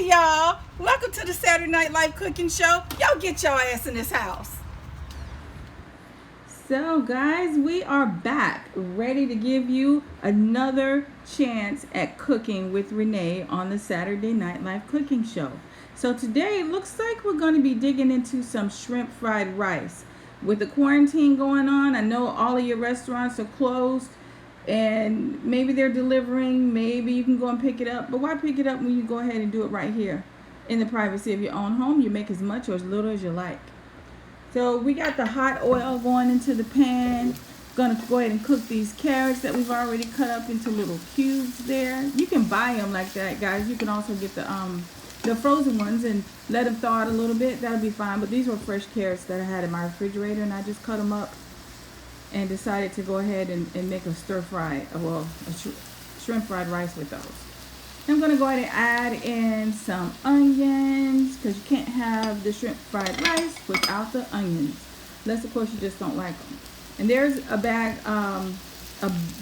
Hey y'all, welcome to the Saturday Night Live Cooking Show. Y'all get your ass in this house. So guys, we are back, ready to give you another chance at cooking with Renee on the Saturday Night Live Cooking Show. So today it looks like we're going to be digging into some shrimp fried rice. With the quarantine going on, I know all of your restaurants are closed and maybe they're delivering, maybe you can go and pick it up, but why pick it up when you go ahead and do it right here in the privacy of your own home? You make as much or as little as you like. So we got the hot oil going into the pan. Gonna go ahead and cook these carrots that we've already cut up into little cubes there. You can buy them like that, guys. You can also get the frozen ones and let them thaw out a little bit. That'll be fine. But these were fresh carrots that I had in my refrigerator, and I just cut them up and decided to go ahead and make a stir fry, shrimp fried rice with those. I'm going to go ahead and add in some onions, because you can't have the shrimp fried rice without the onions, unless of course you just don't like them. And there's a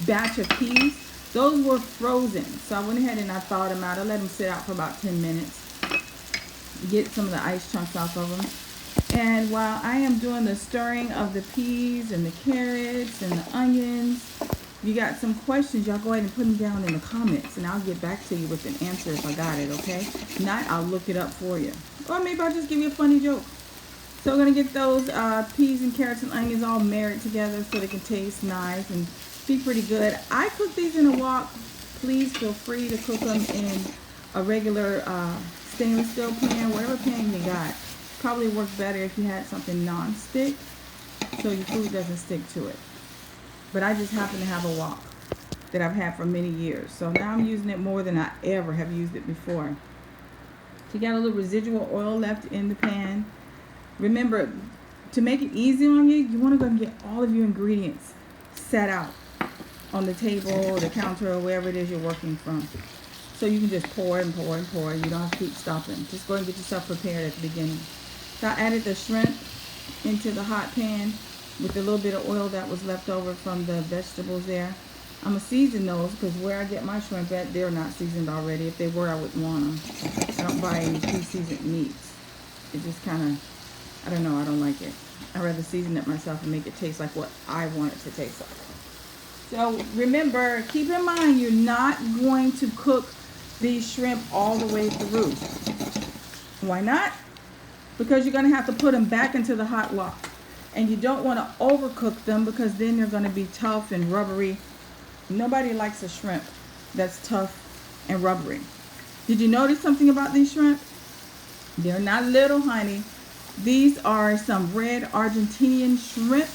batch of peas. Those were frozen, so I went ahead and I thawed them out. I let them sit out for about 10 minutes, get some of the ice chunks off of them. And while I am doing the stirring of the peas and the carrots and the onions, you got some questions, y'all go ahead and put them down in the comments, and I'll get back to you with an answer if I got it, okay? If not, I'll look it up for you. Or maybe I'll just give you a funny joke. So we're going to get those peas and carrots and onions all married together so they can taste nice and be pretty good. I cook these in a wok. Please feel free to cook them in a regular stainless steel pan, whatever pan you got. Probably work better if you had something non-stick so your food doesn't stick to it. But I just happen to have a wok that I've had for many years. So now I'm using it more than I ever have used it before. So you got a little residual oil left in the pan. Remember, to make it easy on you, you want to go and get all of your ingredients set out on the table or the counter or wherever it is you're working from. So you can just pour and pour and pour. You don't have to keep stopping. Just go and get yourself prepared at the beginning. So I added the shrimp into the hot pan with a little bit of oil that was left over from the vegetables there. I'm going to season those because where I get my shrimp at, they're not seasoned already. If they were, I wouldn't want them. I don't buy any pre-seasoned meats. It just kind of, I don't know, I don't like it. I'd rather season it myself and make it taste like what I want it to taste like. So remember, keep in mind, you're not going to cook these shrimp all the way through. Why not? Because you're going to have to put them back into the hot wok. And you don't want to overcook them because then they're going to be tough and rubbery. Nobody likes a shrimp that's tough and rubbery. Did you notice something about these shrimp? They're not little, honey. These are some red Argentinian shrimp.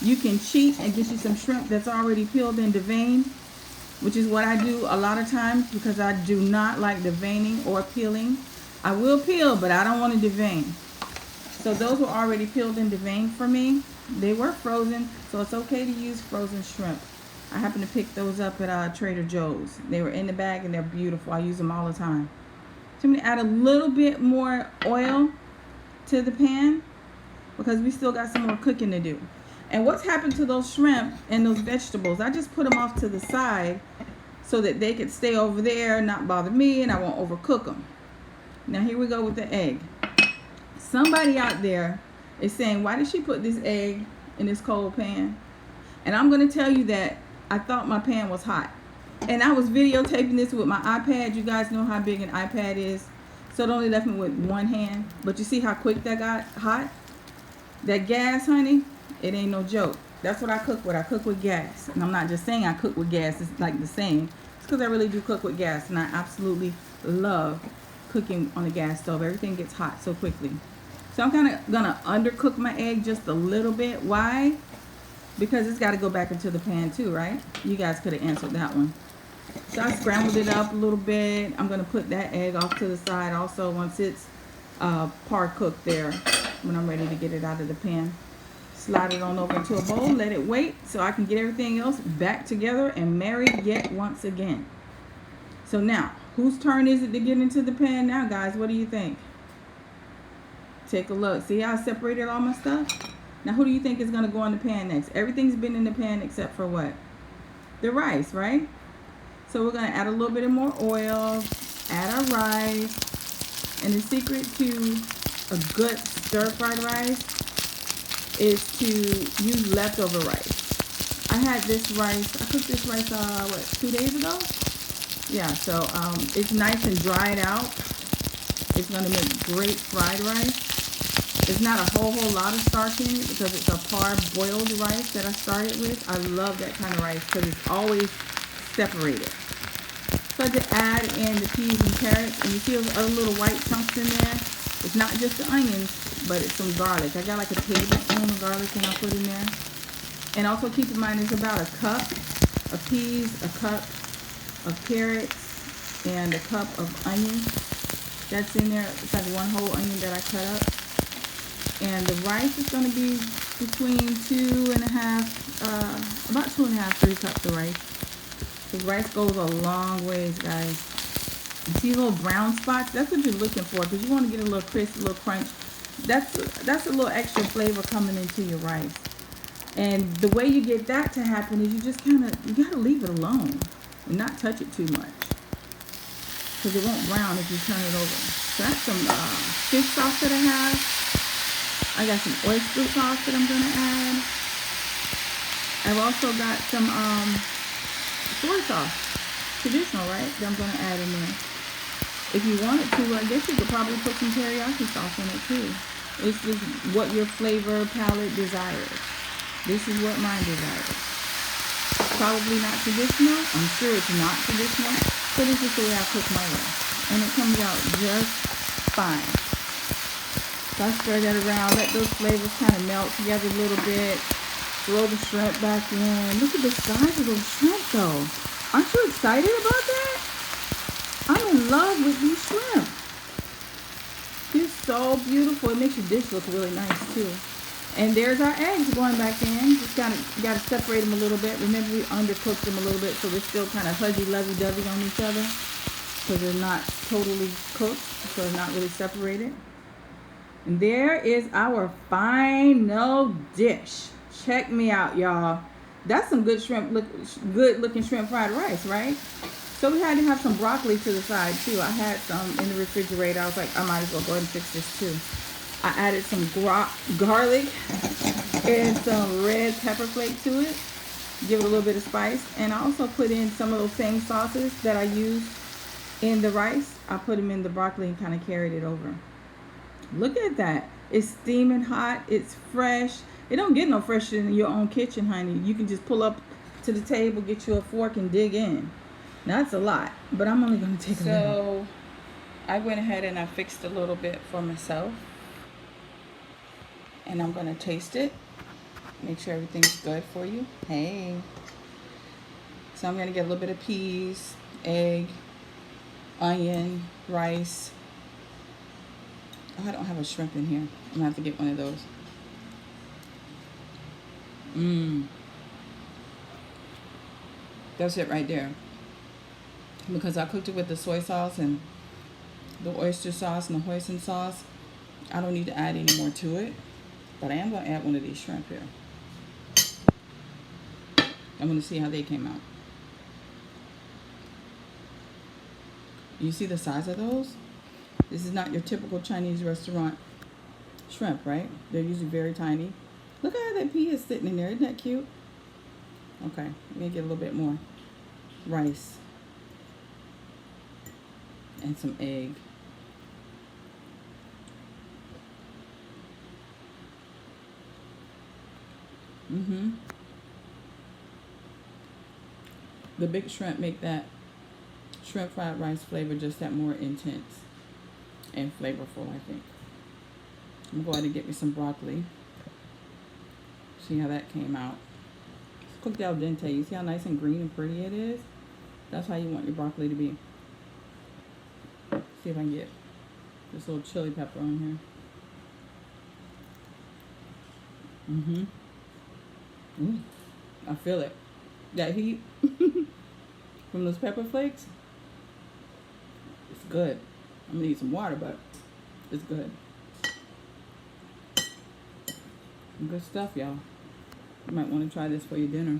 You can cheat and get you some shrimp that's already peeled and deveined, which is what I do a lot of times because I do not like deveining or peeling. I will peel, but I don't want to devein. So those were already peeled and deveined for me. They were frozen, so it's okay to use frozen shrimp. I happen to pick those up at Trader Joe's. They were in the bag and they're beautiful. I use them all the time. So I'm going to add a little bit more oil to the pan because we still got some more cooking to do. And what's happened to those shrimp and those vegetables, I just put them off to the side so that they could stay over there, not bother me, and I won't overcook them. Now here we go with the egg. Somebody out there is saying, why did she put this egg in this cold pan? And I'm going to tell you that I thought my pan was hot. And I was videotaping this with my iPad. You guys know how big an iPad is. So it only left me with one hand. But you see how quick that got hot? That gas, honey, it ain't no joke. That's what I cook with. I cook with gas. And I'm not just saying I cook with gas. It's like the same. It's because I really do cook with gas. And I absolutely love cooking on the gas stove. Everything gets hot so quickly. So I'm kind of going to undercook my egg just a little bit. Why? Because it's got to go back into the pan too, right? You guys could have answered that one. So I scrambled it up a little bit. I'm going to put that egg off to the side also once it's par cooked there when I'm ready to get it out of the pan. Slide it on over into a bowl. Let it wait so I can get everything else back together and married yet once again. So now, whose turn is it to get into the pan now, guys? What do you think? Take a look. See how I separated all my stuff? Now, who do you think is going to go in the pan next? Everything's been in the pan except for what? The rice, right? So we're going to add a little bit of more oil, add our rice, And the secret to a good stir-fried rice is to use leftover rice. I had this rice, I cooked this rice, 2 days ago? Yeah, so it's nice and dried out. It's going to make great fried rice. There's not a whole lot of starch in it because it's a parboiled rice that I started with. I love that kind of rice because it's always separated. So I just add in the peas and carrots, and you see those other little white chunks in there? It's not just the onions, but it's some garlic. I got like a tablespoon of garlic and I'll put in there. And also keep in mind it's about a cup of peas, a cup of carrots, and a cup of onions. That's in there. It's like one whole onion that I cut up. And the rice is going to be between about 2.5, 3 cups of rice. The rice goes a long ways, guys. You see little brown spots? That's what you're looking for because you want to get a little crisp, a little crunch. That's a little extra flavor coming into your rice. And the way you get that to happen is you just you got to leave it alone and not touch it too much because it won't brown if you turn it over. So that's some fish sauce that I have. I got some oyster sauce that I'm going to add. I've also got some soy sauce, traditional, right, that I'm going to add in there. If you wanted to, I guess you could probably put some teriyaki sauce in it too. It's just what your flavor palette desires. This is what mine desires. Probably not traditional. I'm sure it's not traditional, but it's just the way I cook my rice. And it comes out just fine. So I spread that around, let those flavors kind of melt together a little bit. Throw the shrimp back in. Look at the size of those shrimp though. Aren't you excited about that? I'm in love with these shrimp. They're so beautiful. It makes your dish look really nice too. And there's our eggs going back in. Just got to separate them a little bit. Remember we undercooked them a little bit so they're still kind of fuzzy, lovey-dovey on each other. So they're not totally cooked. So they're not really separated. And there is our final dish. Check me out, y'all. That's some good good-looking shrimp fried rice, right? So we had to have some broccoli to the side too. I had some in the refrigerator. I was like, I might as well go ahead and fix this too. I added some garlic and some red pepper flake to it. Give it a little bit of spice. And I also put in some of those same sauces that I used in the rice. I put them in the broccoli and kind of carried it over. Look at that. It's steaming hot. It's fresh. It don't get no fresher in your own kitchen, honey. You can just pull up to the table, get you a fork, and dig in. Now, that's a lot, but I'm only going to take a little. So, I went ahead and I fixed a little bit for myself. And I'm going to taste it. Make sure everything's good for you. Hey. So, I'm going to get a little bit of peas, egg, onion, rice. Oh, I don't have a shrimp in here. I'm going to have to get one of those. That's it right there. Because I cooked it with the soy sauce and the oyster sauce and the hoisin sauce. I don't need to add any more to it. But I am going to add one of these shrimp here. I'm going to see how they came out. You see the size of those? This is not your typical Chinese restaurant shrimp, right? They're usually very tiny. Look at how that pea is sitting in there. Isn't that cute? Okay, I'm going to get a little bit more rice and some egg. The big shrimp make that shrimp fried rice flavor just that more intense and flavorful, I think. I'm going to go ahead and get me some broccoli. See how that came out. It's cooked al dente. You see how nice and green and pretty it is? That's how you want your broccoli to be. See if I can get this little chili pepper on here. I feel it. That heat from those pepper flakes. It's good. I'm gonna need some water, but it's good. Good stuff, y'all. You might want to try this for your dinner.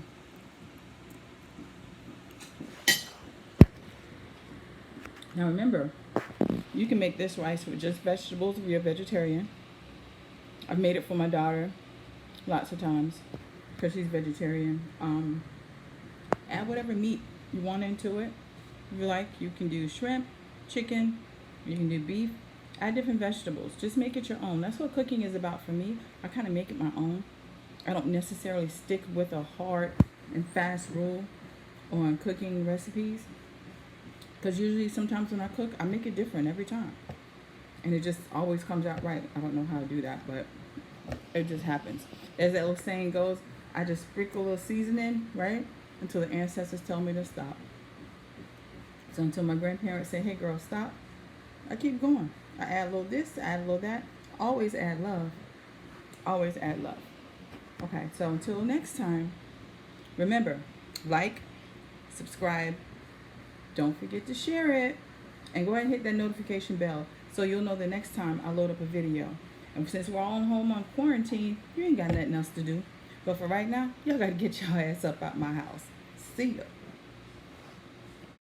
Now remember, You can make this rice with just vegetables if you're a vegetarian. I've made it for my daughter lots of times because she's vegetarian. Add whatever meat you want into it. If you like, you can do shrimp, chicken, you can do beef. Add different vegetables. Just make it your own. That's what cooking is about for me. I kind of make it my own. I don't necessarily stick with a hard and fast rule on cooking recipes. Because usually sometimes when I cook, I make it different every time. And it just always comes out right. I don't know how to do that, but it just happens. As that little saying goes, I just sprinkle a little seasoning, right? Until the ancestors tell me to stop. So until my grandparents say, hey girl, stop, I keep going. I add a little this, I add a little that. Always add love. Always add love. Okay, so until next time, remember, like, subscribe, don't forget to share it, and go ahead and hit that notification bell so you'll know the next time I load up a video. And since we're all home on quarantine, you ain't got nothing else to do. But for right now, y'all gotta get your ass up out my house. See ya.